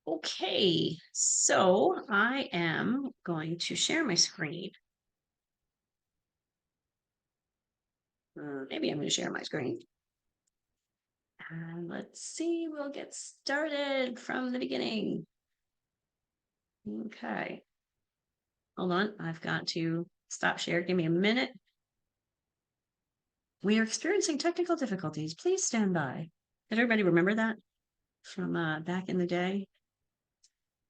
Okay, so I am going to share my screen. Maybe I'm going to share my screen. And let's see, we'll get started from the beginning. Okay, hold on. I've got to stop share. Give me a minute. We are experiencing technical difficulties. Please stand by. Did everybody remember that from back in the day?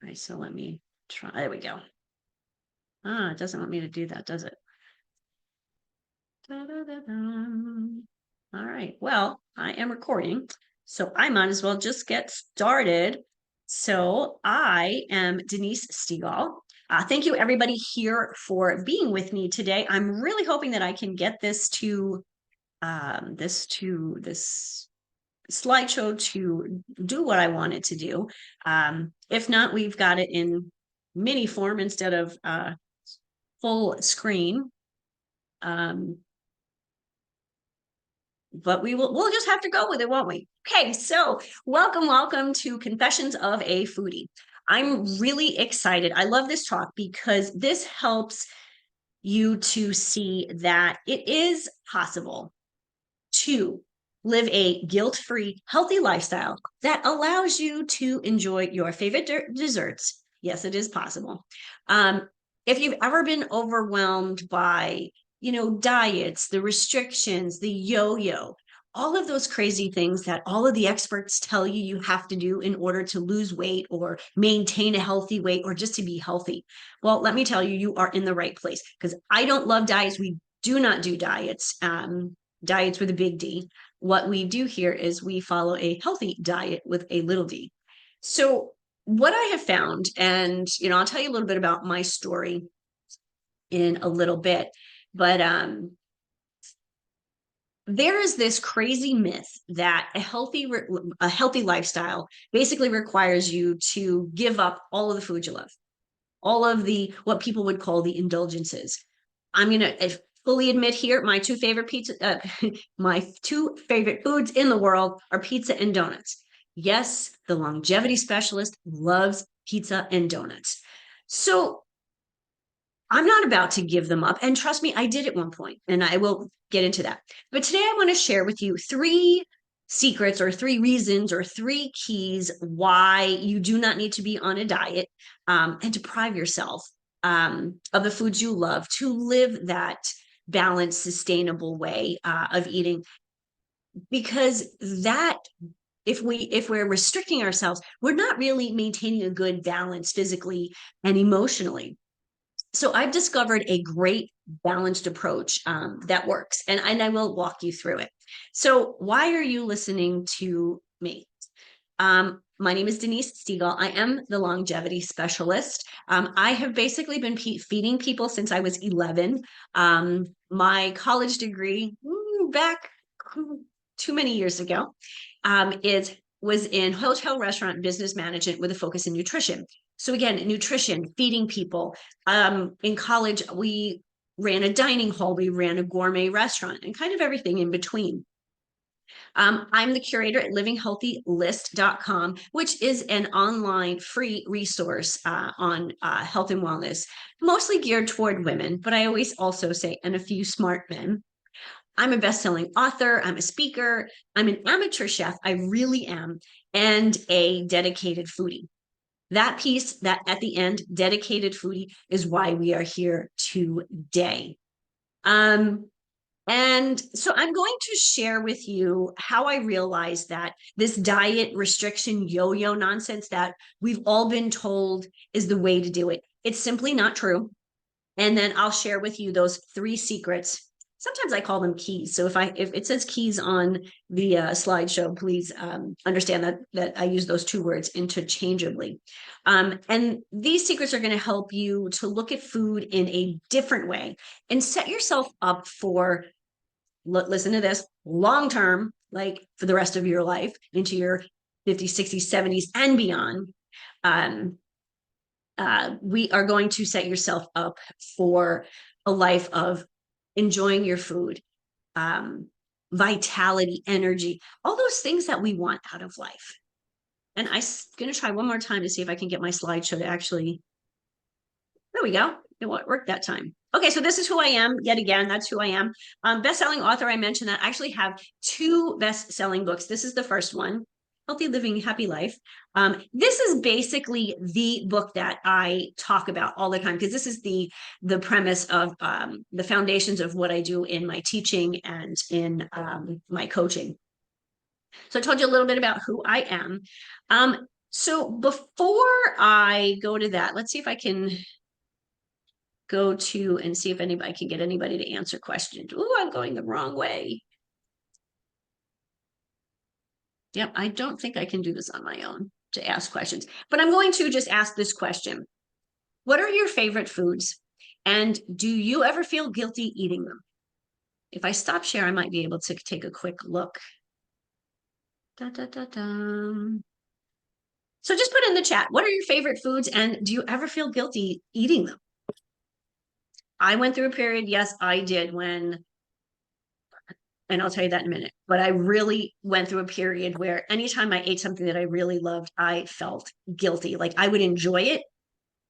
All right, so let me try. There we go. It doesn't want me to do that, does it? Da-da-da-da. All right. Well, I am recording, so I might as well just get started. So I am Denise Stegall. Thank you, everybody here, for being with me today. I'm really hoping that I can get this slideshow to do what I want it to do. If not, we've got it in mini form instead of full screen. But we'll just have to go with it, won't we? Okay, so welcome to Confessions of a Foodie. I'm really excited. I love this talk because this helps you to see that it is possible to live a guilt-free, healthy lifestyle that allows you to enjoy your favorite desserts. Yes, it is possible. If you've ever been overwhelmed by diets, the restrictions, the yo-yo, all of those crazy things that all of the experts tell you you have to do in order to lose weight or maintain a healthy weight or just to be healthy. Well, let me tell you, you are in the right place because I don't love diets. We do not do diets. Diets with a big D. What we do here is we follow a healthy diet with a little d. So what I have found, and I'll tell you a little bit about my story in a little bit, but there is this crazy myth that a healthy lifestyle basically requires you to give up all of the food you love, all of the what people would call the indulgences. I'm gonna fully admit here, my two favorite foods in the world are pizza and donuts. Yes, the longevity specialist loves pizza and donuts. So I'm not about to give them up. And trust me, I did at one point, and I will get into that. But today I want to share with you three secrets or three reasons or three keys why you do not need to be on a diet and deprive yourself of the foods you love to live that balanced, sustainable way of eating. Because that if we're restricting ourselves, we're not really maintaining a good balance physically and emotionally. So I've discovered a great balanced approach that works, and I will walk you through it. So why are you listening to me? My name is Denise Stegall. I am the longevity specialist. I have basically been feeding people since I was 11. My college degree back too many years ago is was in hotel restaurant business management with a focus in nutrition. So again, nutrition, feeding people. In college, we ran a dining hall, we ran a gourmet restaurant, and kind of everything in between. I'm the curator at livinghealthylist.com, which is an online free resource on health and wellness, mostly geared toward women, but I always also say, and a few smart men. I'm a best-selling author. I'm a speaker. I'm an amateur chef. I really am, and a dedicated foodie. That piece, that at the end, dedicated foodie, is why we are here today. And so I'm going to share with you how I realized that this diet restriction yo-yo nonsense that we've all been told is the way to do it. It's simply not true. And then I'll share with you those three secrets. Sometimes I call them keys. So if it says keys on the slideshow, please understand that I use those two words interchangeably. And these secrets are going to help you to look at food in a different way and set yourself up for, listen to this, long term, like for the rest of your life, into your 50s, 60s, 70s, and beyond. We are going to set yourself up for a life of enjoying your food, vitality, energy, all those things that we want out of life. And I'm going to try one more time to see if I can get my slideshow to actually, there we go. It worked that time. Okay, so this is who I am. Yet again, that's who I am. Best-selling author, I mentioned that. I actually have 2 best-selling books. This is the first one, Healthy Living, Happy Life. This is basically the book that I talk about all the time, because this is the premise of the foundations of what I do in my teaching and in my coaching. So I told you a little bit about who I am. So before I go to that, let's see if I can go to and see if anybody can get anybody to answer questions. Oh, I'm going the wrong way. Yep, I don't think I can do this on my own to ask questions, but I'm going to just ask this question. What are your favorite foods? And do you ever feel guilty eating them? If I stop share, I might be able to take a quick look. Da, da, da, da. So just put in the chat, what are your favorite foods? And do you ever feel guilty eating them? I went through a period, yes, I did, when, and I'll tell you that in a minute, but I really went through a period where anytime I ate something that I really loved, I felt guilty. Like I would enjoy it,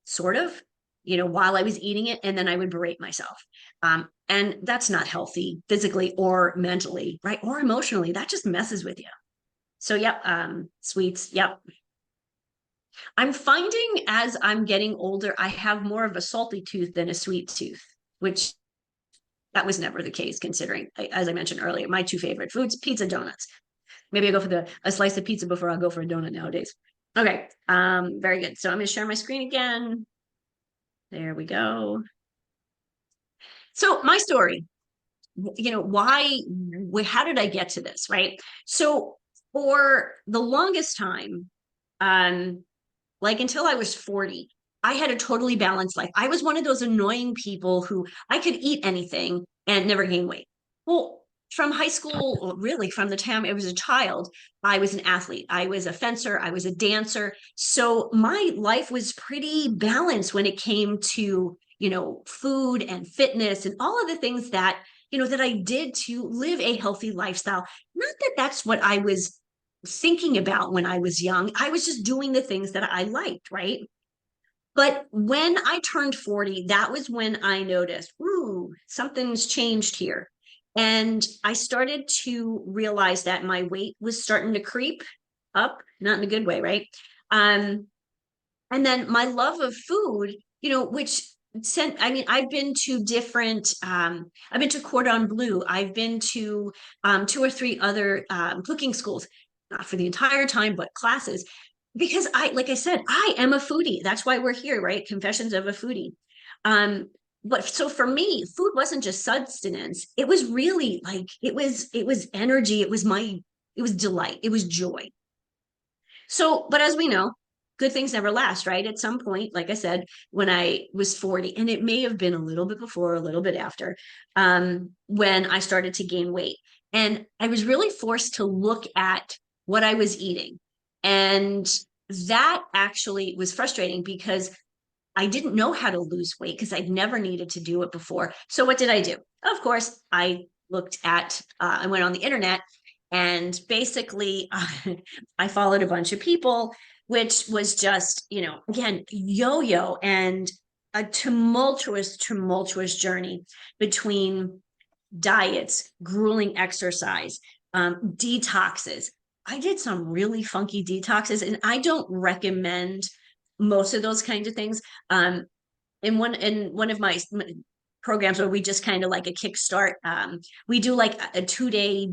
sort of, while I was eating it, and then I would berate myself. And that's not healthy physically or mentally, right? Or emotionally. That just messes with you. So, yep, sweets, yep. I'm finding as I'm getting older, I have more of a salty tooth than a sweet tooth, which that was never the case, considering, as I mentioned earlier, my 2 favorite foods, pizza, donuts. Maybe I go for a slice of pizza before I'll go for a donut nowadays. Okay, very good. So I'm going to share my screen again. There we go. So my story, how did I get to this, right? So for the longest time, like until I was 40, I had a totally balanced life. I was one of those annoying people who I could eat anything and never gain weight. Well, from high school, really from the time I was a child, I was an athlete. I was a fencer. I was a dancer. So my life was pretty balanced when it came to, food and fitness and all of the things that, that I did to live a healthy lifestyle. Not that that's what I was thinking about when I was young. I was just doing the things that I liked, right? But when I turned 40, that was when I noticed, ooh, something's changed here. And I started to realize that my weight was starting to creep up, not in a good way, right? And then my love of food, which I've been to different, I've been to Cordon Bleu, I've been to 2 or 3 other cooking schools, not for the entire time, but classes, because like I said, I am a foodie. That's why we're here, right? Confessions of a Foodie. But so for me, food wasn't just sustenance. It was really like, it was energy. It was delight. It was joy. So, but as we know, good things never last, right? At some point, like I said, when I was 40, and it may have been a little bit before, a little bit after, when I started to gain weight. And I was really forced to look at what I was eating. And that actually was frustrating because I didn't know how to lose weight because I'd never needed to do it before. So what did I do? Of course, I I went on the internet, and basically I followed a bunch of people, which was just, again, yo-yo and a tumultuous journey between diets, grueling exercise, detoxes. I did some really funky detoxes, and I don't recommend most of those kinds of things. In one of my programs where we just kind of like a kickstart, we do like a 2-day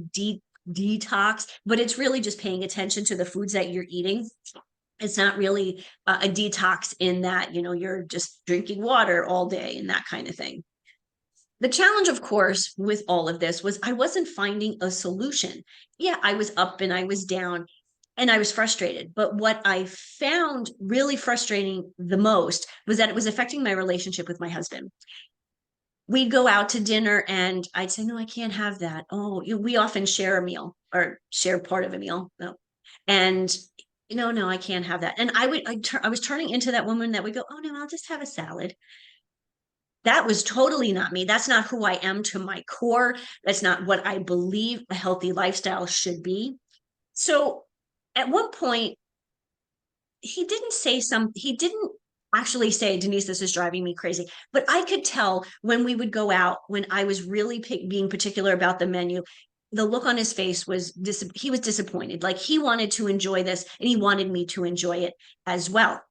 detox, but it's really just paying attention to the foods that you're eating. It's not really a detox in that, you're just drinking water all day and that kind of thing. The challenge, of course, with all of this was I wasn't finding a solution. Yeah, I was up and I was down and I was frustrated. But what I found really frustrating the most was that it was affecting my relationship with my husband. We'd go out to dinner and I'd say, no, I can't have that. Oh, we often share a meal or share part of a meal. No. And no, I can't have that. And I was turning into that woman that would go, oh no, I'll just have a salad. That was totally not me. That's not who I am to my core. That's not what I believe a healthy lifestyle should be. So at one point, he didn't actually say, Denise, this is driving me crazy. But I could tell when we would go out, when I was really being particular about the menu, the look on his face was he was disappointed. Like he wanted to enjoy this and he wanted me to enjoy it as well.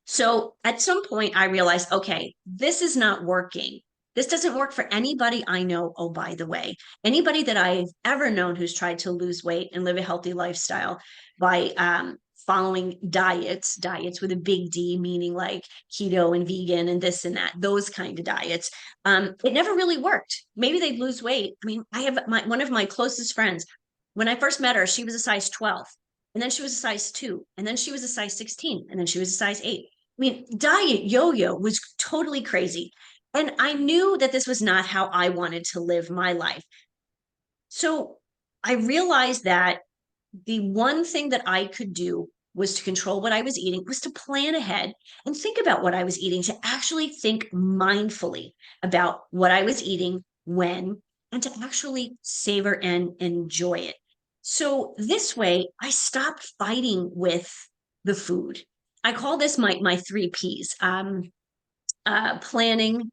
So at some point, I realized, okay, this is not working. This doesn't work for anybody I know. Oh, by the way, anybody that I've ever known who's tried to lose weight and live a healthy lifestyle by following diets with a big D, meaning like keto and vegan and this and that, those kind of diets. It never really worked. Maybe they'd lose weight. I mean, I have one of my closest friends. When I first met her, she was a size 12, and then she was a size 2, and then she was a size 16, and then she was a size 8. I mean, diet yo-yo was totally crazy. And I knew that this was not how I wanted to live my life. So I realized that the one thing that I could do was to control what I was eating, was to plan ahead and think about what I was eating, to actually think mindfully about what I was eating, when, and to actually savor and enjoy it. So this way, I stopped fighting with the food. I call this my three P's: planning,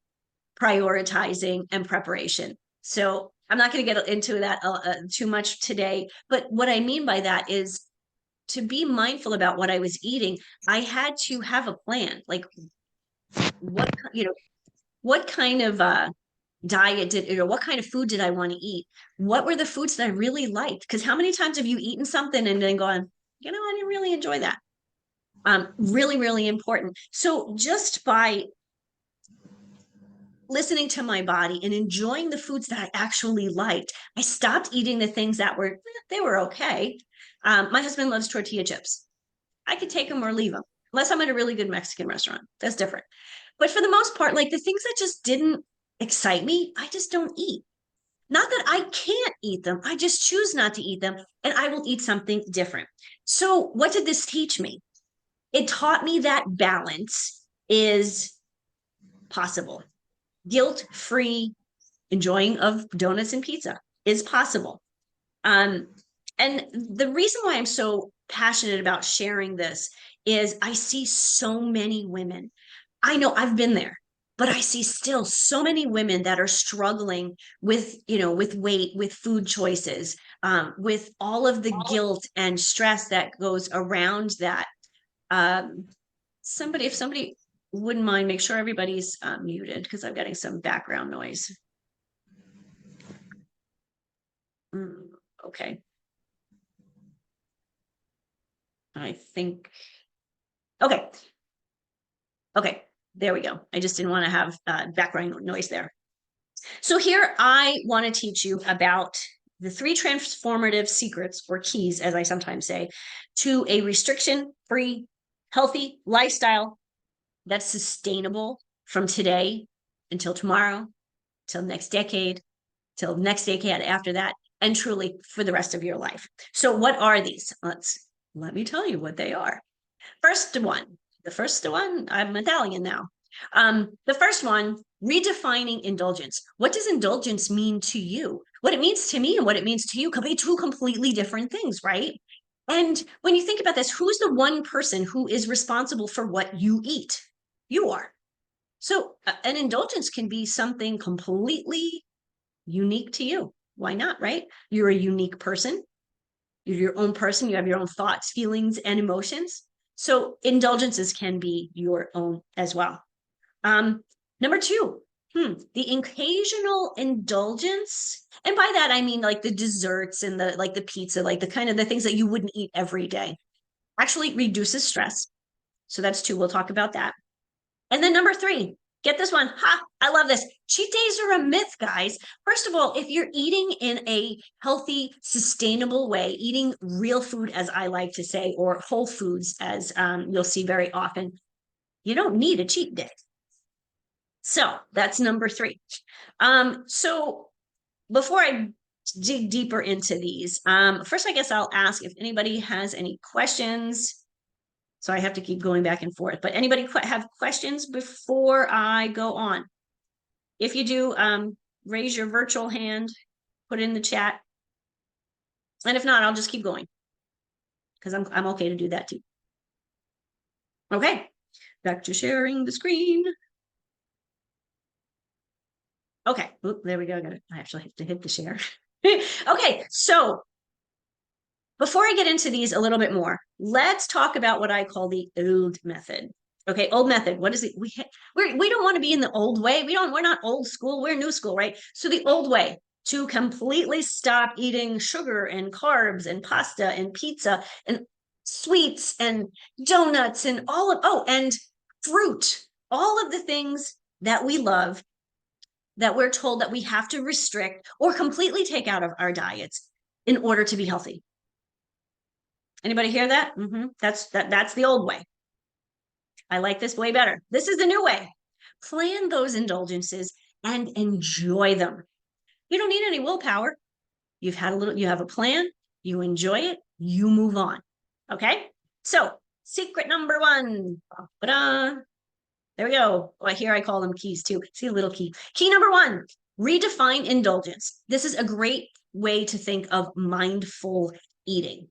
prioritizing, and preparation. So I'm not going to get into that too much today, but what I mean by that is, to be mindful about what I was eating, I had to have a plan. Like what, what kind of diet did, or what kind of food did I want to eat? What were the foods that I really liked? Because how many times have you eaten something and then gone, I didn't really enjoy that? Really, really important. So just by listening to my body and enjoying the foods that I actually liked, I stopped eating the things that they were okay. My husband loves tortilla chips. I could take them or leave them, unless I'm at a really good Mexican restaurant. That's different. But for the most part, like the things that just didn't excite me, I just don't eat. Not that I can't eat them, I just choose not to eat them, and I will eat something different. So, what did this teach me? It taught me that balance is possible. Guilt-free enjoying of donuts and pizza is possible. Um, and the reason why I'm so passionate about sharing this is I see so many women. I know I've been there, but I see still so many women that are struggling with, with weight, with food choices, with all of the guilt and stress that goes around that. Um, if somebody wouldn't mind, make sure everybody's muted, because I'm getting some background noise. Okay. I think, okay. Okay, there we go. I just didn't want to have background noise there. So here I want to teach you about the 3 transformative secrets, or keys, as I sometimes say, to a restriction-free, healthy lifestyle that's sustainable from today until tomorrow, till next decade, till next decade after that, and truly for the rest of your life. So what are these? Let me tell you what they are. The first one, I'm Italian now. The first one, redefining indulgence. What does indulgence mean to you? What it means to me and what it means to you could be 2 completely different things, right? And when you think about this, who's the one person who is responsible for what you eat? You are. So an indulgence can be something completely unique to you. Why not, right? You're a unique person. You're your own person. You have your own thoughts, feelings, and emotions. So indulgences can be your own as well. Number 2, the occasional indulgence. And by that, I mean like the desserts and the pizza, like the kind of the things that you wouldn't eat every day, actually reduces stress. So that's 2. We'll talk about that. And then number 3, get this one. I love this. Cheat days are a myth, guys. First of all, if you're eating in a healthy, sustainable way, eating real food, as I like to say, or whole foods, as you'll see very often, you don't need a cheat day. So that's number 3. So before I dig deeper into these, first, I guess I'll ask if anybody has any questions. So I have to keep going back and forth. But anybody have questions before I go on? If you do, raise your virtual hand, put it in the chat. And if not, I'll just keep going, because I'm okay to do that too. Okay, back to sharing the screen. Okay, oop, there we go. I actually have to hit the share. Okay, so before I get into these a little bit more, let's talk about what I call the old method. Okay, old method. What is it? We don't want to be in the old way. We're not old school. We're new school, right? So the old way, to completely stop eating sugar and carbs and pasta and pizza and sweets and donuts and and fruit, all of the things that we love, that we're told that we have to restrict or completely take out of our diets in order to be healthy. Anybody hear that? That's the old way. I like this way better. This is the new way. Plan those indulgences and enjoy them. You don't need any willpower. You have a plan, you enjoy it, you move on. Okay? So, secret number one. Ta-da. There we go. Well, here I call them keys too. See a little key. Key number one, redefine indulgence. This is a great way to think of mindful eating.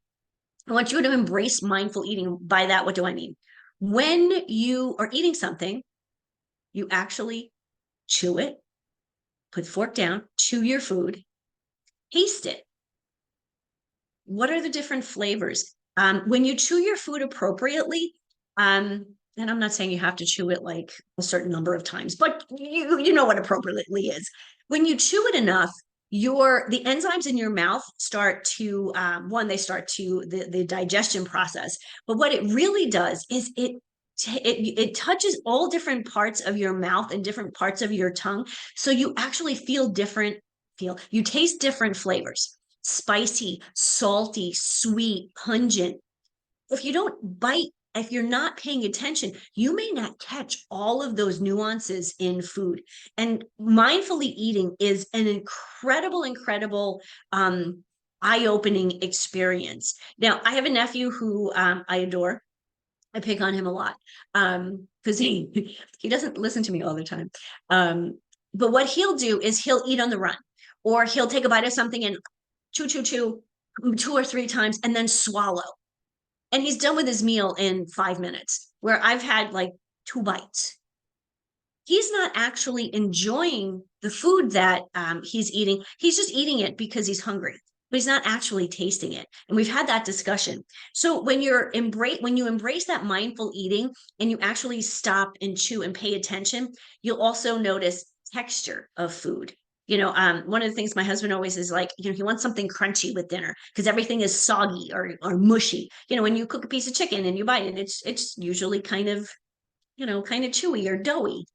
I want you to embrace mindful eating. By that, what do I mean? When you are eating something, you actually chew it, put fork down, chew your food, taste it. What are the different flavors? When you chew your food appropriately, and I'm not saying you have to chew it like a certain number of times, but you know what appropriately is. When you chew it enough, the enzymes in your mouth start to they start to the digestion process. But what it really does is it touches all different parts of your mouth and different parts of your tongue, so you actually you taste different flavors: spicy, salty, sweet, pungent. If you don't bite, if you're not paying attention, you may not catch all of those nuances in food. And mindfully eating is an incredible eye-opening experience. Now, I have a nephew who I adore. I pick on him a lot because he doesn't listen to me all the time. But what he'll do is he'll eat on the run, or he'll take a bite of something and chew 2 or 3 times and then swallow. And he's done with his meal in 5 minutes, where I've had like 2 bites. He's not actually enjoying the food that he's eating. He's just eating it because he's hungry, but he's not actually tasting it. And we've had that discussion. So when you embrace that mindful eating and you actually stop and chew and pay attention, you'll also notice texture of food. One of the things my husband always is like, he wants something crunchy with dinner because everything is soggy or mushy. When you cook a piece of chicken and you bite it, it's usually kind of chewy or doughy.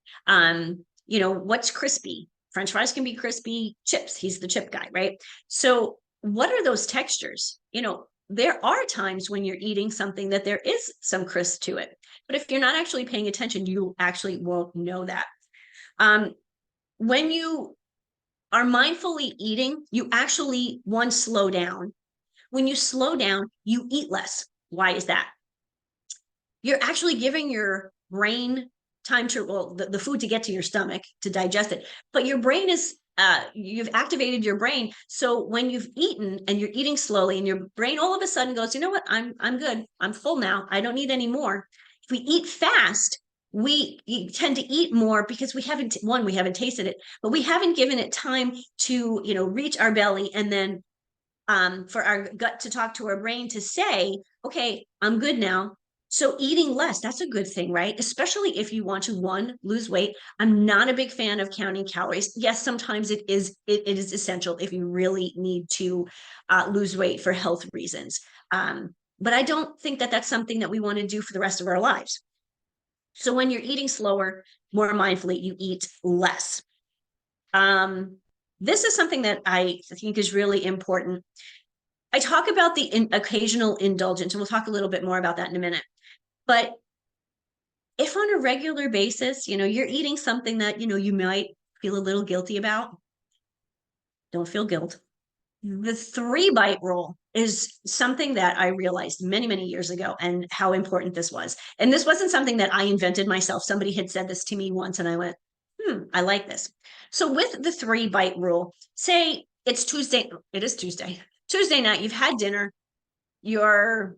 What's crispy? French fries can be crispy. Chips, he's the chip guy, right? So what are those textures? There are times when you're eating something that there is some crisp to it. But if you're not actually paying attention, you actually won't know that. When you are mindfully eating, you actually, slow down. When you slow down, you eat less. Why is that? You're actually giving your brain time to, the food to get to your stomach to digest it. But your brain is, you've activated your brain. So when you've eaten and you're eating slowly and your brain all of a sudden goes, you know what, I'm good. I'm full now. I don't need any more. If we eat fast, we tend to eat more because we haven't tasted it, but we haven't given it time to, reach our belly, and then for our gut to talk to our brain to say, okay, I'm good now. So eating less, that's a good thing, right? Especially if you want to, lose weight. I'm not a big fan of counting calories. Yes, sometimes it is essential if you really need to lose weight for health reasons. But I don't think that that's something that we want to do for the rest of our lives. So when you're eating slower, more mindfully, you eat less. This is something that I think is really important. I talk about the occasional indulgence, and we'll talk a little bit more about that in a minute. But if on a regular basis, you're eating something that, you might feel a little guilty about, don't feel guilt. The 3-bite rule is something that I realized many, many years ago, and how important this was. And this wasn't something that I invented myself. Somebody had said this to me once, and I went, I like this. So with the 3-bite rule, say it's Tuesday, it is Tuesday night, you've had dinner, your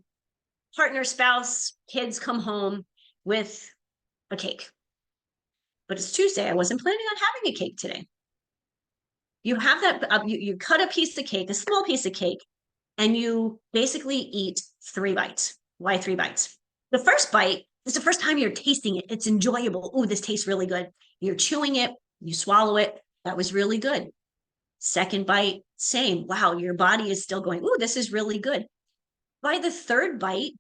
partner, spouse, kids come home, with a cake. But it's Tuesday. I wasn't planning on having a cake today. You have that, you cut a piece of cake, a small piece of cake, and you basically eat 3 bites. Why 3 bites? The first bite is the first time you're tasting it. It's enjoyable. Oh, this tastes really good. You're chewing it, you swallow it. That was really good. Second bite, same. Wow, your body is still going, oh, this is really good. By the third bite,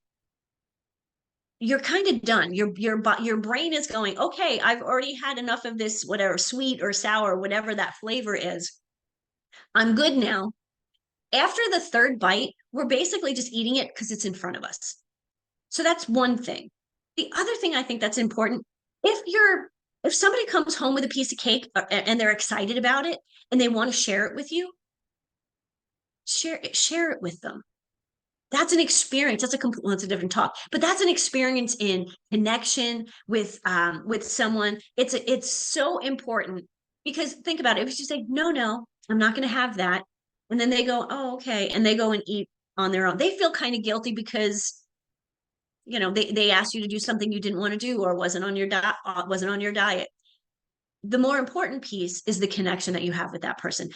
you're kind of done. Your brain is going, okay, I've already had enough of this, whatever, sweet or sour, whatever that flavor is. I'm good now. After the third bite, we're basically just eating it because it's in front of us. So that's one thing. The other thing I think that's important, if somebody comes home with a piece of cake and they're excited about it and they want to share it with you, share it with them. That's an experience. That's a different talk, but that's an experience in connection with someone. It's so important because think about it. If you say, no, I'm not going to have that. And then they go, oh, okay. And they go and eat on their own. They feel kind of guilty because, they asked you to do something you didn't want to do or wasn't on your diet. The more important piece is the connection that you have with that person.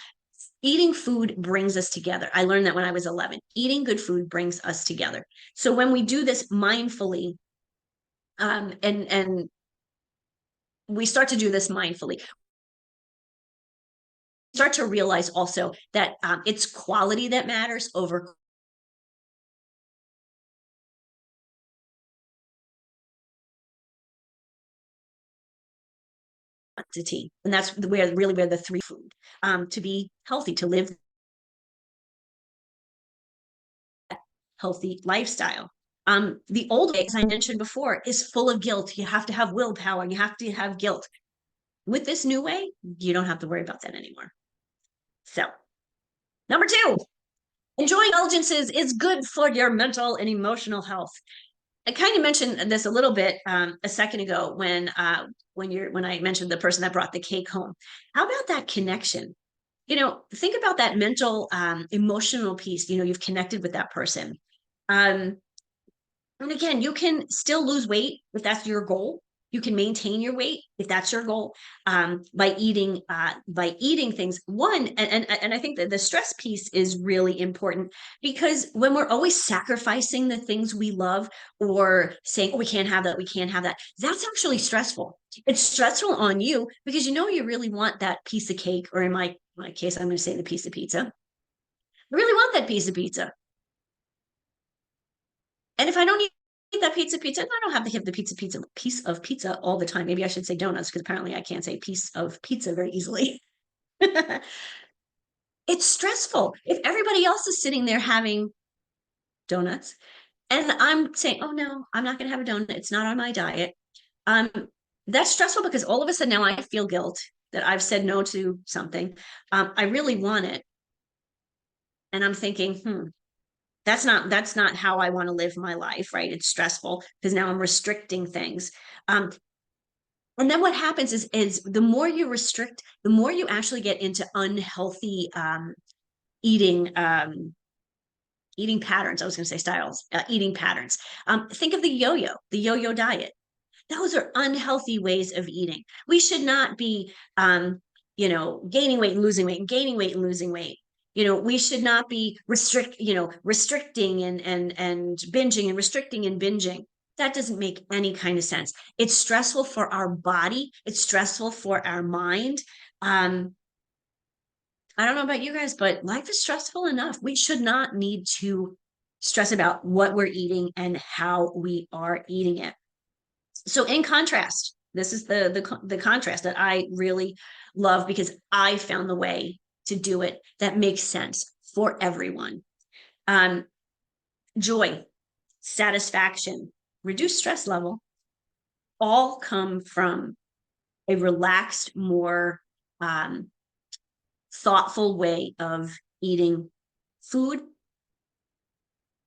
Eating food brings us together. I learned that when I was 11. Eating good food brings us together. So when we do this mindfully, and we start to do this mindfully, start to realize also that it's quality that matters over quantity. And that's where the three food to be healthy, to live healthy lifestyle. The old way, as I mentioned before, is full of guilt. You have to have willpower. You have to have guilt. With this new way, you don't have to worry about that anymore. So, number 2, enjoying indulgences is good for your mental and emotional health. I kind of mentioned this a little bit a second ago when I mentioned the person that brought the cake home. How about that connection? Think about that mental, emotional piece. You've connected with that person. And again, you can still lose weight if that's your goal. You can maintain your weight if that's your goal by eating things. And I think that the stress piece is really important because when we're always sacrificing the things we love or saying, "Oh, we can't have that, we can't have that," that's actually stressful. It's stressful on you because you really want that piece of cake, or in my case, I'm going to say the piece of pizza. I really want that piece of pizza. And if I don't eat that pizza, I don't have to have the piece of pizza all the time. Maybe I should say donuts because apparently I can't say piece of pizza very easily. It's stressful. If everybody else is sitting there having donuts and I'm saying, oh no, I'm not going to have a donut. It's not on my diet. Um, that's stressful because all of a sudden now I feel guilt that I've said no to something. I really want it. And I'm thinking, that's not how I want to live my life, right? It's stressful because now I'm restricting things. And then what happens is the more you restrict, the more you actually get into unhealthy eating eating patterns. I was going to say styles, eating patterns. Think of the yo-yo diet. Those are unhealthy ways of eating. We should not be, gaining weight and losing weight and gaining weight and losing weight. We should not be restricting and binging and restricting and binging. That doesn't make any kind of sense. It's stressful for our body. It's stressful for our mind. I don't know about you guys, but life is stressful enough. We should not need to stress about what we're eating and how we are eating it. So in contrast, this is the contrast that I really love because I found the way to do it that makes sense for everyone. Joy, satisfaction, reduced stress level, all come from a relaxed, more thoughtful way of eating food.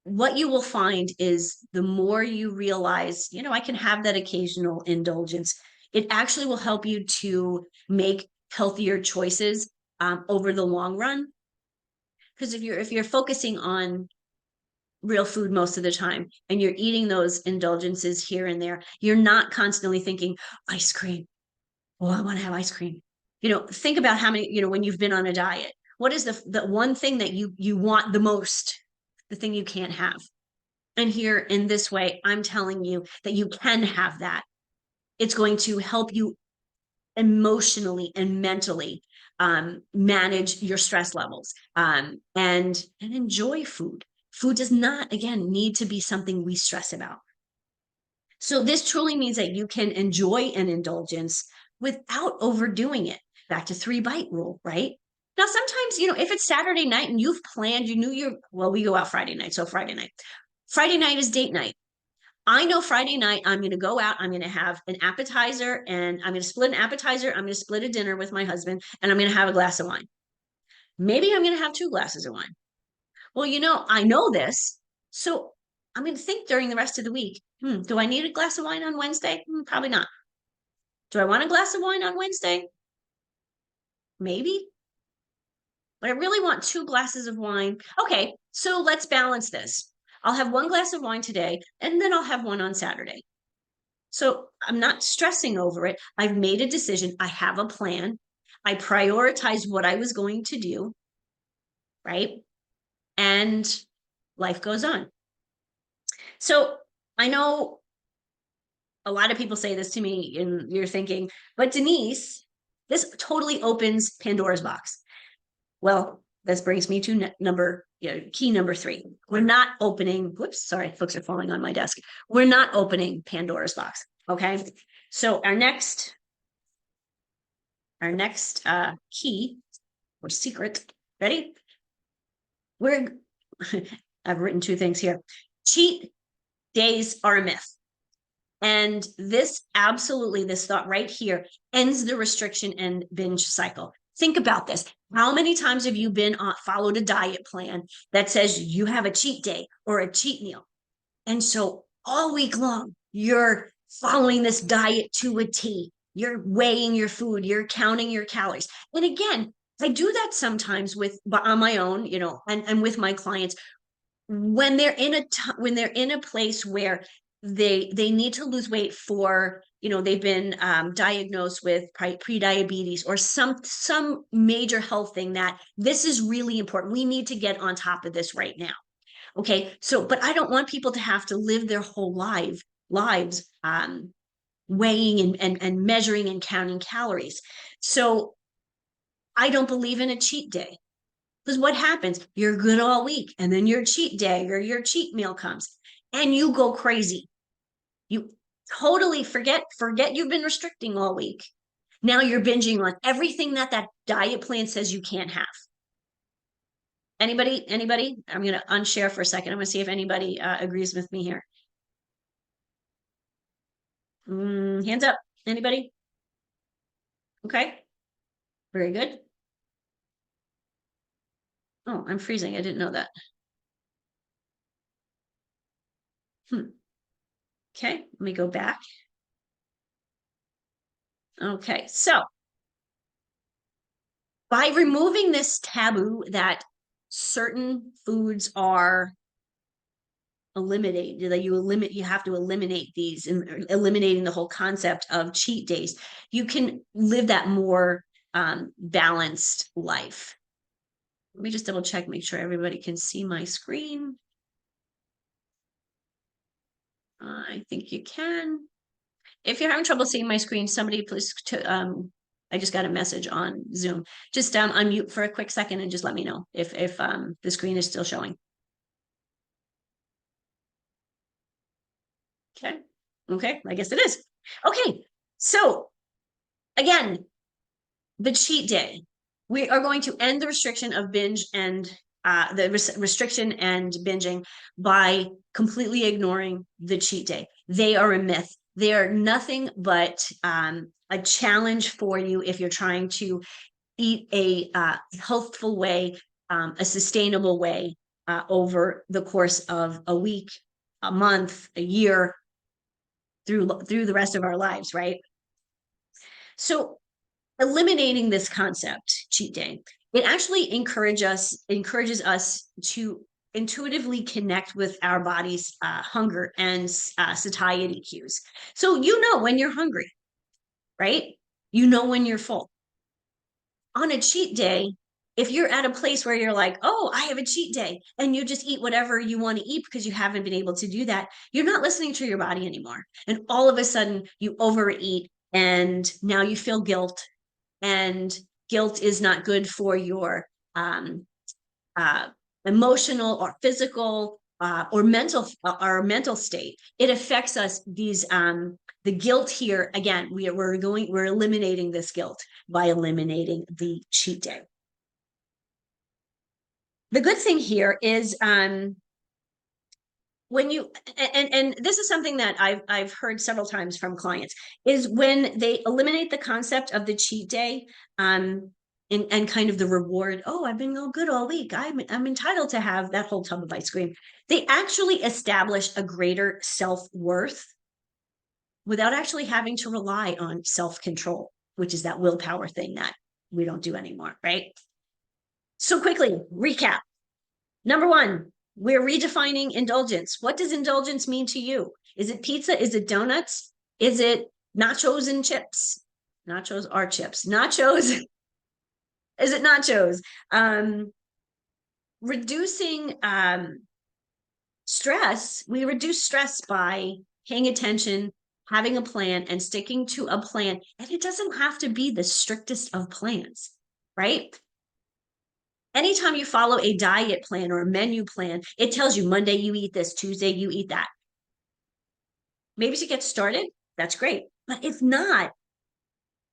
What you will find is the more you realize, I can have that occasional indulgence, it actually will help you to make healthier choices over the long run. Because if you're focusing on real food most of the time, and you're eating those indulgences here and there, you're not constantly thinking, ice cream. Oh, I want to have ice cream. Think about how many, when you've been on a diet, what is the one thing that you want the most, the thing you can't have? And here in this way, I'm telling you that you can have that. It's going to help you emotionally and mentally manage your stress levels, and enjoy food. Food does not, again, need to be something we stress about. So this truly means that you can enjoy an indulgence without overdoing it. Back to 3-bite rule, right? Now, sometimes, if it's Saturday night and you've planned, well, we go out Friday night. So Friday night is date night. I know Friday night I'm going to go out, I'm going to have an appetizer, and I'm going to split an appetizer, I'm going to split a dinner with my husband, and I'm going to have a glass of wine. Maybe I'm going to have 2 glasses of wine. Well, I know this, so I'm going to think during the rest of the week, do I need a glass of wine on Wednesday? Probably not. Do I want a glass of wine on Wednesday? Maybe. But I really want 2 glasses of wine. Okay, so let's balance this. I'll have 1 glass of wine today, and then I'll have one on Saturday. So I'm not stressing over it. I've made a decision. I have a plan. I prioritize what I was going to do, right? And life goes on. So I know a lot of people say this to me, and you're thinking, but Denise, this totally opens Pandora's box. Well, this brings me to key number 3. We're not opening, whoops, sorry, books are falling on my desk. We're not opening Pandora's box, okay? So our next key or secret, ready? I've written 2 things here. Cheat days are a myth. And this thought right here ends the restriction and binge cycle. Think about this. How many times have you followed a diet plan that says you have a cheat day or a cheat meal? And so all week long, you're following this diet to a T. You're weighing your food, you're counting your calories. And again, I do that sometimes on my own, and with my clients when they're in a place where they need to lose weight for, they've been diagnosed with pre-diabetes or some major health thing, that this is really important. We need to get on top of this right now. Okay. So, but I don't want people to have to live their whole lives weighing and measuring and counting calories. So I don't believe in a cheat day. Because what happens? You're good all week, and then your cheat day or your cheat meal comes, and you go crazy. You totally forget you've been restricting all week. Now you're binging on everything that diet plan says you can't have. Anybody? I'm going to unshare for a second. I'm going to see if anybody agrees with me here. Hands up. Anybody? Okay. Very good. Oh, I'm freezing. I didn't know that. Okay, let me go back. Okay, so by removing this taboo that certain foods are eliminated, that you have to eliminate these, and eliminating the whole concept of cheat days, you can live that more balanced life. Let me just double check, make sure everybody can see my screen. I think you can. If you're having trouble seeing my screen, somebody please, I just got a message on Zoom. Just unmute for a quick second and just let me know if the screen is still showing. Okay, I guess it is. Okay, so again, the cheat day. We are going to end the restriction of binge and the restriction and binging by completely ignoring the cheat day. They are a myth. They are nothing but a challenge for you if you're trying to eat a healthful way, a sustainable way over the course of a week, a month, a year, through the rest of our lives, right? So eliminating this concept, cheat day, it actually encourages us to intuitively connect with our body's hunger and satiety cues. So you know when you're hungry, right? You know when you're full. On a cheat day, if you're at a place where you're like, oh, I have a cheat day, and you just eat whatever you want to eat because you haven't been able to do that, you're not listening to your body anymore. And all of a sudden, you overeat, and now you feel guilt, and guilt is not good for your um, uh, emotional or physical or mental state. It affects us. The guilt here again. We're eliminating this guilt by eliminating the cheat day. The good thing here is when you and this is something that I've heard several times from clients is when they eliminate the concept of the cheat day and kind of the reward. Oh, I've been good all week. I'm entitled to have that whole tub of ice cream. They actually establish a greater self-worth without actually having to rely on self-control, which is that willpower thing that we don't do anymore, right? So quickly recap. Number one, we're redefining indulgence. What does indulgence mean to you? Is it pizza? Is it donuts? Is it nachos and chips? Nachos are chips. Nachos. Is it nachos? Reducing stress. We reduce stress by paying attention, having a plan, and sticking to a plan. And it doesn't have to be the strictest of plans, right? Anytime you follow a diet plan or a menu plan, it tells you Monday you eat this, Tuesday you eat that. Maybe to get started, that's great. But if not,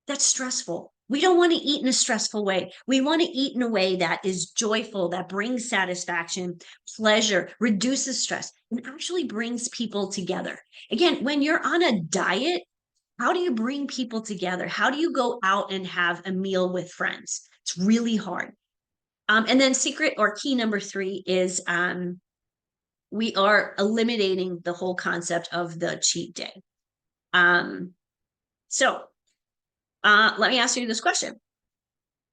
that's stressful. We don't want to eat in a stressful way. We want to eat in a way that is joyful, that brings satisfaction, pleasure, reduces stress, and actually brings people together. Again, when you're on a diet, how do you bring people together? How do you go out and have a meal with friends? It's really hard. And then secret or key number 3 is we are eliminating the whole concept of the cheat day. So let me ask you this question.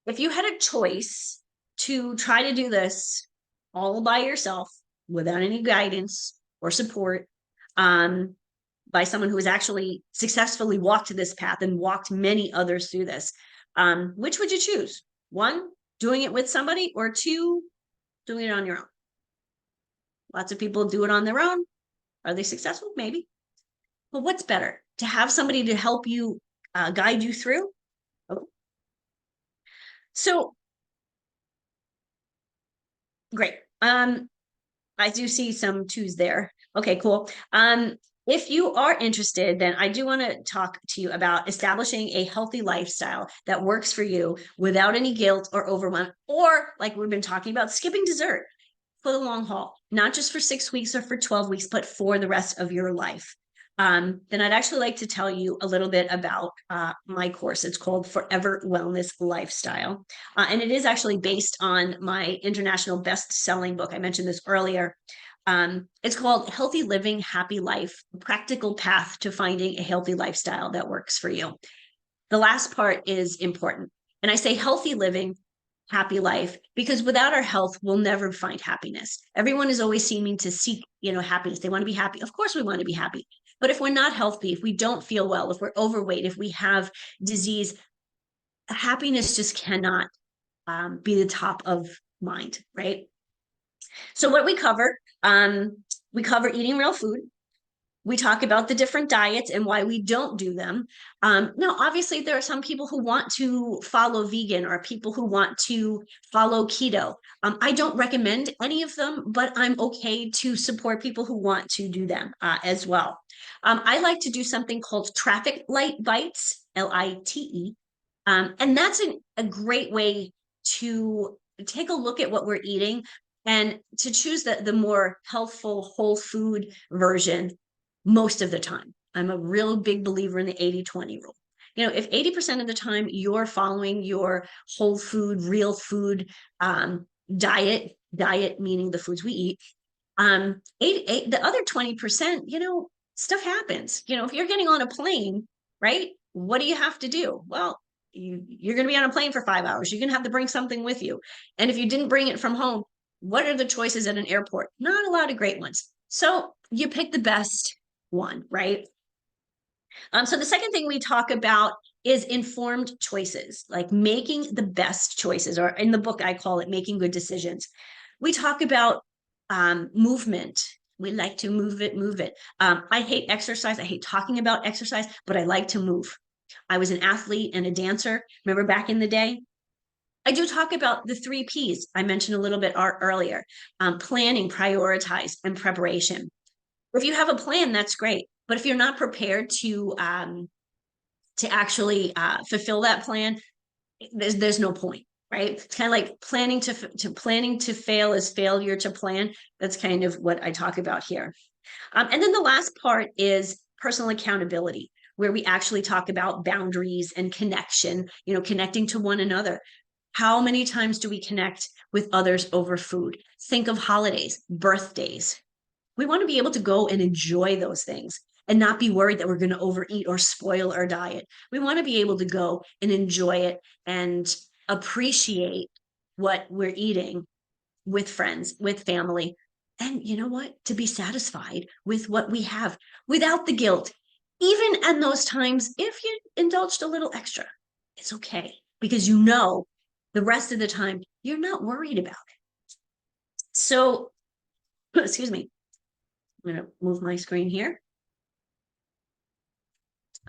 If you had a choice to try to do this all by yourself without any guidance or support by someone who has actually successfully walked this path and walked many others through this, which would you choose? 1, doing it with somebody, or 2, doing it on your own? Lots of people do it on their own. Are they successful? Maybe. But what's better? To have somebody to help you guide you through? Okay. So, great. I do see some 2s there. Okay, cool. If you are interested, then I do want to talk to you about establishing a healthy lifestyle that works for you without any guilt or overwhelm, or like we've been talking about, skipping dessert for the long haul, not just for 6 weeks or for 12 weeks, but for the rest of your life. Then I'd actually like to tell you a little bit about my course. It's called Forever Wellness Lifestyle. And it is actually based on my international best-selling book. I mentioned this earlier. It's called Healthy Living, Happy Life, a Practical Path to Finding a Healthy Lifestyle That Works for You. The last part is important. And I say healthy living, happy life, because without our health, we'll never find happiness. Everyone is always seeming to seek, happiness. They want to be happy. Of course, we want to be happy. But if we're not healthy, if we don't feel well, if we're overweight, if we have disease, happiness just cannot be the top of mind, right? So what we cover eating real food. We talk about the different diets and why we don't do them. Now, obviously, there are some people who want to follow vegan or people who want to follow keto. I don't recommend any of them, but I'm okay to support people who want to do them as well. I like to do something called traffic light bites, LITE. And that's a great way to take a look at what we're eating and to choose the more healthful whole food version most of the time. I'm a real big believer in the 80-20 rule. If 80% of the time you're following your whole food, real food diet meaning the foods we eat, the other 20%, stuff happens. If you're getting on a plane, right? What do you have to do? Well, you're going to be on a plane for 5 hours. You're going to have to bring something with you. And if you didn't bring it from home, What are the choices at an airport? Not a lot of great ones. So you pick the best one, right? So the second thing we talk about is informed choices, like making the best choices, or in the book, I call it making good decisions. We talk about movement. We like to move it, move it. I hate exercise. I hate talking about exercise, but I like to move. I was an athlete and a dancer. Remember back in the day? I do talk about the 3 Ps I mentioned a little bit earlier: planning, prioritize, and preparation. If you have a plan, that's great. But if you're not prepared to actually fulfill that plan, there's no point, right? It's kind of like planning to fail is failure to plan. That's kind of what I talk about here. And then the last part is personal accountability, where we actually talk about boundaries and connection, connecting to one another. How many times do we connect with others over food? Think of holidays, birthdays. We want to be able to go and enjoy those things and not be worried that we're going to overeat or spoil our diet. We want to be able to go and enjoy it and appreciate what we're eating with friends, with family. And you know what? To be satisfied with what we have without the guilt. Even in those times, if you indulged a little extra, it's okay, because the rest of the time you're not worried about it. So, excuse me. I'm going to move my screen here.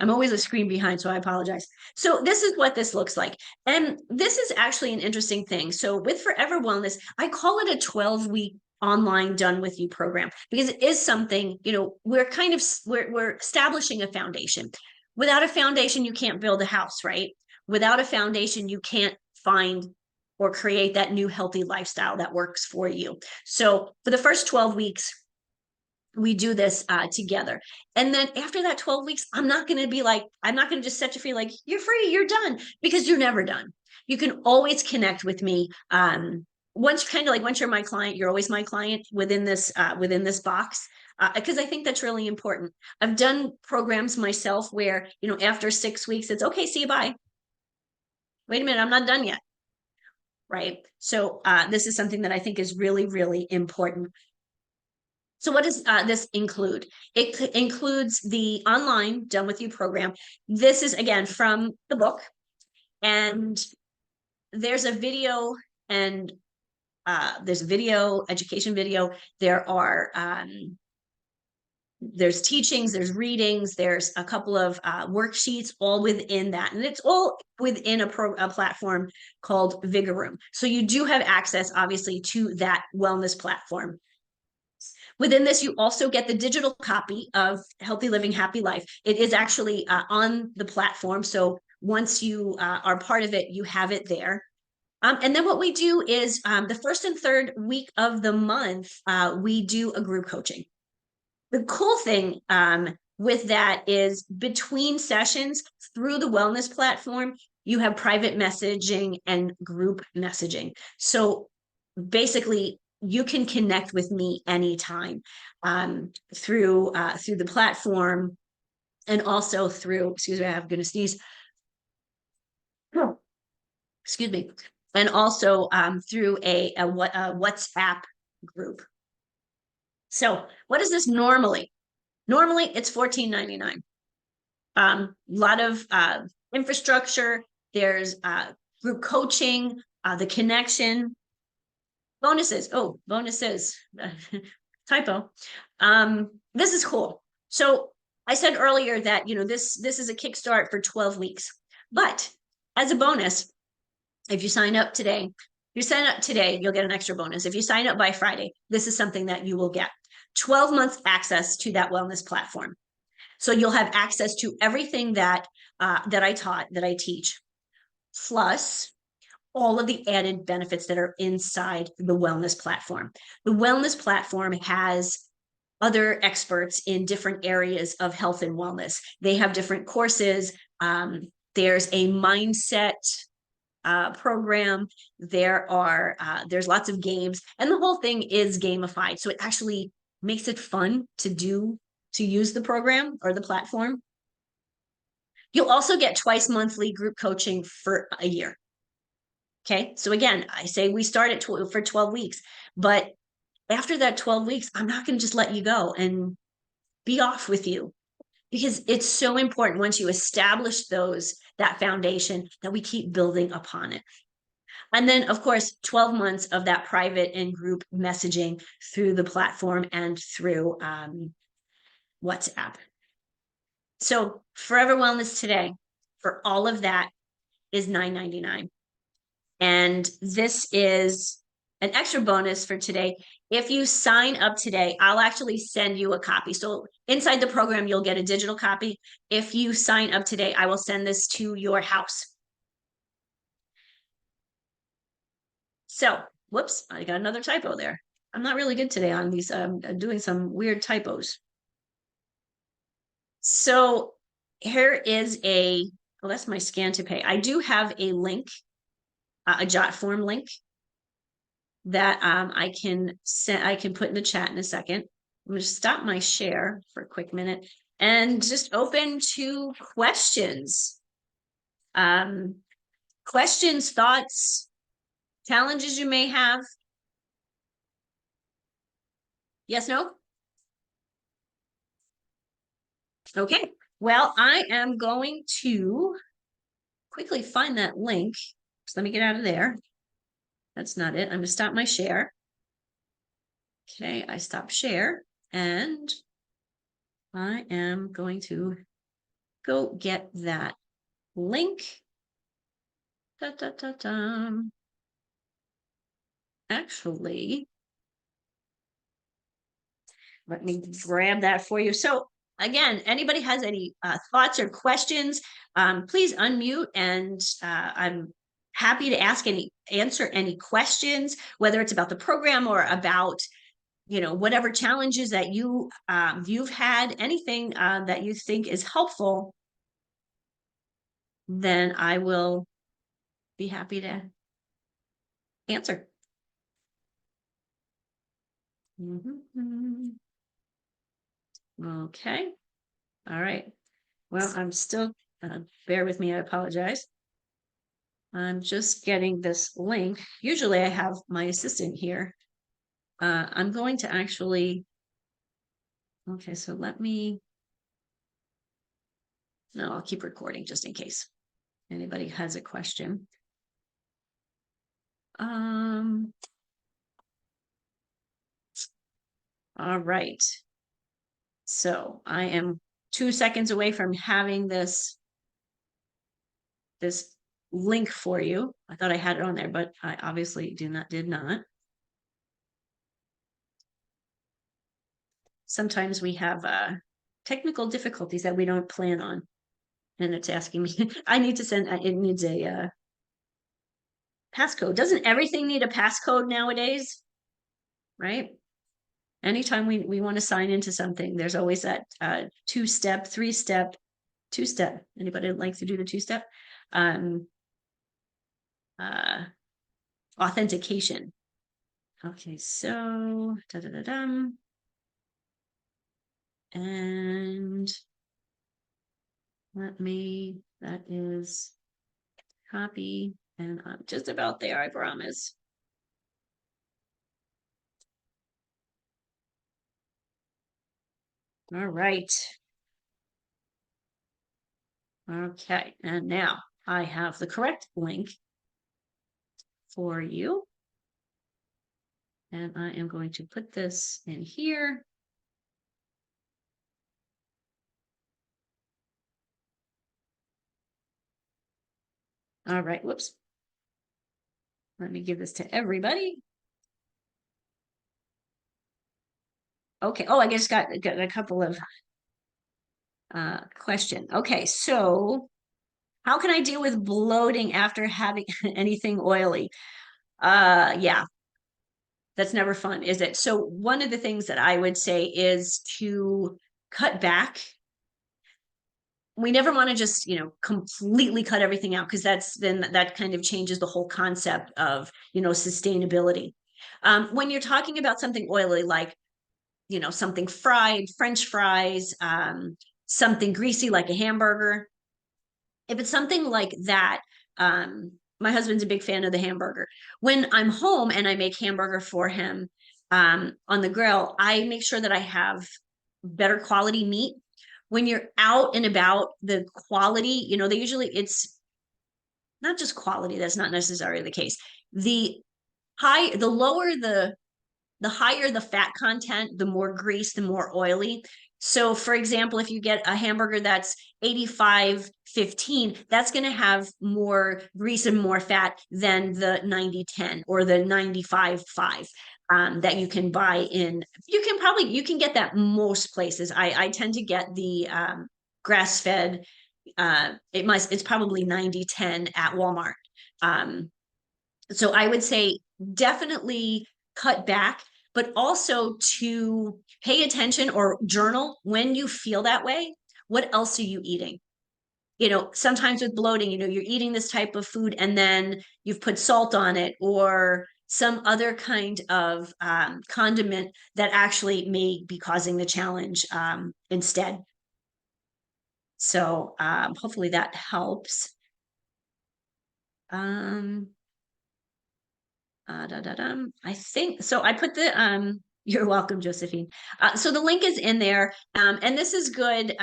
I'm always a screen behind, so I apologize. So this is what this looks like. And this is actually an interesting thing. So with Forever Wellness, I call it a 12-week online done with you program, because it is something, we're establishing a foundation. Without a foundation, you can't build a house, right? Without a foundation, you can't find or create that new healthy lifestyle that works for you. So for the first 12 weeks, we do this together. And then after that 12 weeks, I'm not going to just set you free, like, you're free, you're done, because you're never done. You can always connect with me. Once you're my client, you're always my client within this box. Because I think that's really important. I've done programs myself where, after 6 weeks, it's okay, see you, bye. Wait a minute, I'm not done yet. Right. So this is something that I think is really, really important. So what does this include? It includes the online Done With You program. This is, again, from the book. And there's a video, and there's a video, education video. There's teachings, there's readings, there's a couple of worksheets, all within that. And it's all within a platform called Vigor Room. So you do have access, obviously, to that wellness platform. Within this, you also get the digital copy of Healthy Living, Happy Life. It is actually on the platform. So once you are part of it, you have it there. And then what we do is the first and third week of the month, we do a group coaching. The cool thing with that is, between sessions through the wellness platform, you have private messaging and group messaging. So basically, you can connect with me anytime through the platform, and also through, excuse me, I'm going to sneeze. Excuse me. And also through a WhatsApp group. So what is this normally? Normally, it's $14.99. A lot of infrastructure. There's group coaching, the connection. Bonuses. Oh, bonuses. Typo. This is cool. So I said earlier that, this is a kickstart for 12 weeks. But as a bonus, if you sign up today, you'll get an extra bonus. If you sign up by Friday, this is something that you will get: 12 months access to that wellness platform. So you'll have access to everything that I teach, plus all of the added benefits that are inside the wellness platform. The wellness platform has other experts in different areas of health and wellness. They have different courses. There's a mindset program. There's lots of games, and the whole thing is gamified. So it actually makes it fun to use the program or the platform. You'll also get twice monthly group coaching for a year. Okay. So again, I say we start at for 12 weeks, but after that 12 weeks, I'm not going to just let you go and be off with you, because it's so important once you establish that foundation, that we keep building upon it. And then, of course, 12 months of that private and group messaging through the platform and through WhatsApp. So Forever Wellness today, for all of that, is $9.99. And this is an extra bonus for today. If you sign up today, I'll actually send you a copy. So inside the program, you'll get a digital copy. If you sign up today, I will send this to your house. So, whoops, I got another typo there. I'm not really good today on these. I'm doing some weird typos. So here is well, that's my scan to pay. I do have a link, a jot form link that I can put in the chat in a second. I'm going to stop my share for a quick minute and just open to questions. Questions, thoughts, challenges you may have. Yes, no? Okay. Well, I am going to quickly find that link. So let me get out of there. That's not it. I'm going to stop my share. Okay, I stop share, and I am going to go get that link. Da, da, da, da. Actually, let me grab that for you. So again, anybody has any thoughts or questions, please unmute, and I'm happy to answer any questions, whether it's about the program or about whatever challenges that you've had, anything that you think is helpful, then I will be happy to answer. Okay. All right. Well, I'm still, bear with me, I apologize. I'm just getting this link. Usually I have my assistant here. I'm going to actually, okay, so no, I'll keep recording just in case anybody has a question. All right. So I am 2 seconds away from having this link for you. I thought I had it on there, but I obviously did not. Sometimes we have technical difficulties that we don't plan on. And it's asking me, I need to send, it needs a passcode. Doesn't everything need a passcode nowadays? Right? Anytime we want to sign into something, there's always that 2-step, 3-step, 2-step. Anybody like to do the 2-step? Authentication. Okay, so and that is copy, and I'm just about there, I promise. All right. Okay, and now I have the correct link for you. And I am going to put this in here. All right, whoops. Let me give this to everybody. Okay, oh, I just got a couple of questions. Okay, so how can I deal with bloating after having anything oily? Yeah, that's never fun, is it? So one of the things that I would say is to cut back. We never want to just, completely cut everything out, because that kind of changes the whole concept of, sustainability. When you're talking about something oily, like, something fried, French fries, something greasy like a hamburger, if it's something like that, my husband's a big fan of the hamburger. When I'm home and I make hamburger for him on the grill, I make sure that I have better quality meat. When you're out and about, the quality, they usually, it's not just quality, that's not necessarily the case. The the lower the higher the fat content, the more grease, the more oily. So, for example, if you get a hamburger that's 85/15, that's going to have more grease and more fat than the 90/10 or the 95/5 that you can buy in. You can get that most places. I tend to get the grass fed. It's probably 90/10 at Walmart. Um, so I would say definitely cut back, but also to pay attention or journal when you feel that way. What else are you eating? Sometimes with bloating, you're eating this type of food and then you've put salt on it or some other kind of condiment that actually may be causing the challenge instead. So hopefully that helps. I think so. I put you're welcome, Josephine. So the link is in there. And this is good.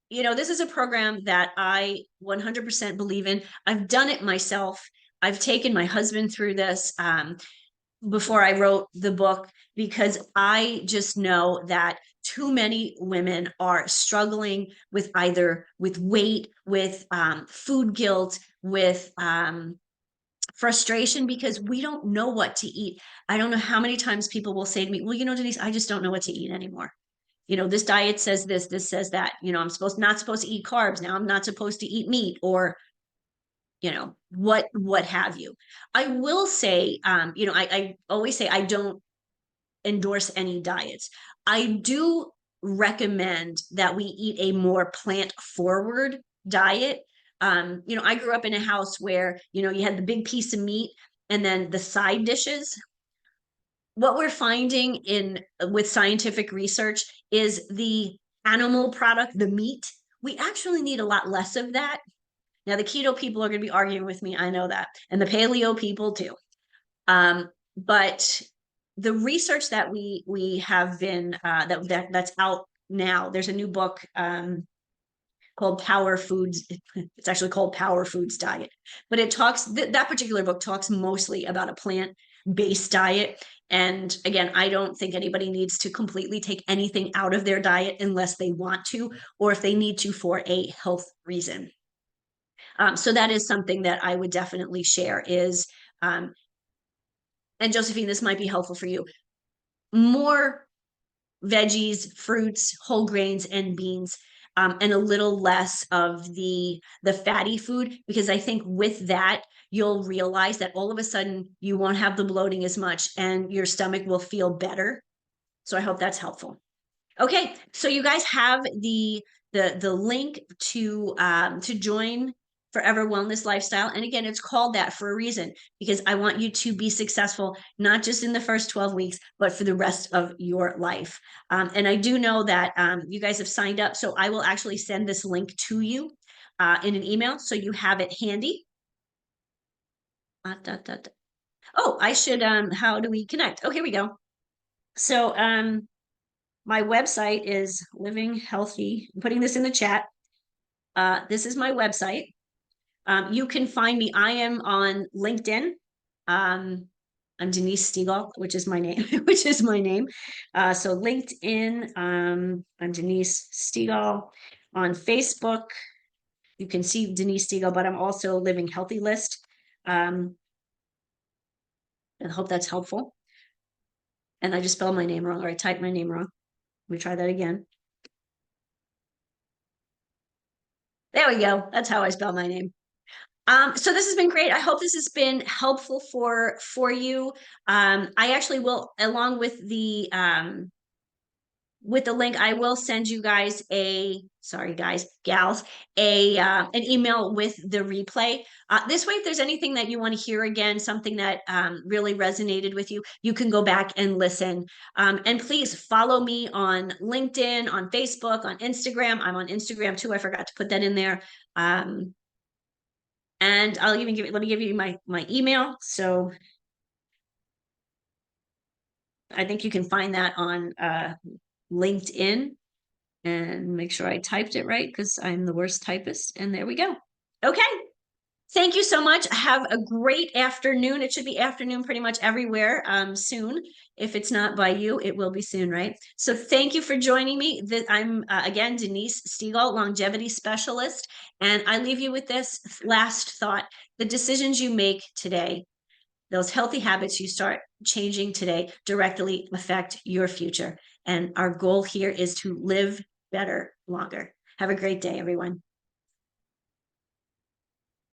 This is a program that I 100% believe in. I've done it myself. I've taken my husband through this before I wrote the book because I just know that too many women are struggling with either with weight, with food guilt, with frustration because we don't know what to eat. I don't know how many times people will say to me, well, Denise, I just don't know what to eat anymore. This diet says this says that, I'm not supposed to eat carbs. Now I'm not supposed to eat meat or, what have you. I will say, I always say I don't endorse any diets. I do recommend that we eat a more plant forward diet. I grew up in a house where, you had the big piece of meat and then the side dishes. What we're finding with scientific research is the animal product, the meat, we actually need a lot less of that. Now, the keto people are going to be arguing with me. I know that. And the paleo people too. But the research that we have been that's out now, there's a new book called Power Foods. It's actually called Power Foods Diet, but it talks that particular book talks mostly about a plant-based diet. And again, I don't think anybody needs to completely take anything out of their diet unless they want to, or if they need to for a health reason. So that is something that I would definitely share is, and Josephine, this might be helpful for you. More veggies, fruits, whole grains, and beans, and a little less of the fatty food, because I think with that, you'll realize that all of a sudden you won't have the bloating as much and your stomach will feel better. So I hope that's helpful. Okay, so you guys have the link to join Forever Wellness Lifestyle. And again, it's called that for a reason, because I want you to be successful, not just in the first 12 weeks, but for the rest of your life. And I do know that you guys have signed up. So I will actually send this link to you in an email so you have it handy. Oh, I should, how do we connect? Oh, here we go. So my website is Living Healthy. I'm putting this in the chat. This is my website. You can find me. I am on LinkedIn. I'm Denise Stegall, which is my name, So LinkedIn, I'm Denise Stegall. On Facebook, you can see Denise Stegall, but I'm also Living Healthy List. And I hope that's helpful. And I just spelled my name wrong, or I typed my name wrong. Let me try that again. There we go. That's how I spell my name. So this has been great. I hope this has been helpful for you. I actually will, along with the link, I will send you guys gals, an email with the replay. This way, if there's anything that you want to hear again, something that really resonated with you, you can go back and listen. And please follow me on LinkedIn, on Facebook, on Instagram. I'm on Instagram too. I forgot to put that in there. And I'll even let me give you my email. So I think you can find that on LinkedIn, and make sure I typed it right because I'm the worst typist. And there we go. Okay. Thank you so much. Have a great afternoon. It should be afternoon pretty much everywhere soon. If it's not by you, it will be soon, right? So thank you for joining me. I'm, again, Denise Stegall, longevity specialist. And I leave you with this last thought. The decisions you make today, those healthy habits you start changing today, directly affect your future. And our goal here is to live better longer. Have a great day, everyone.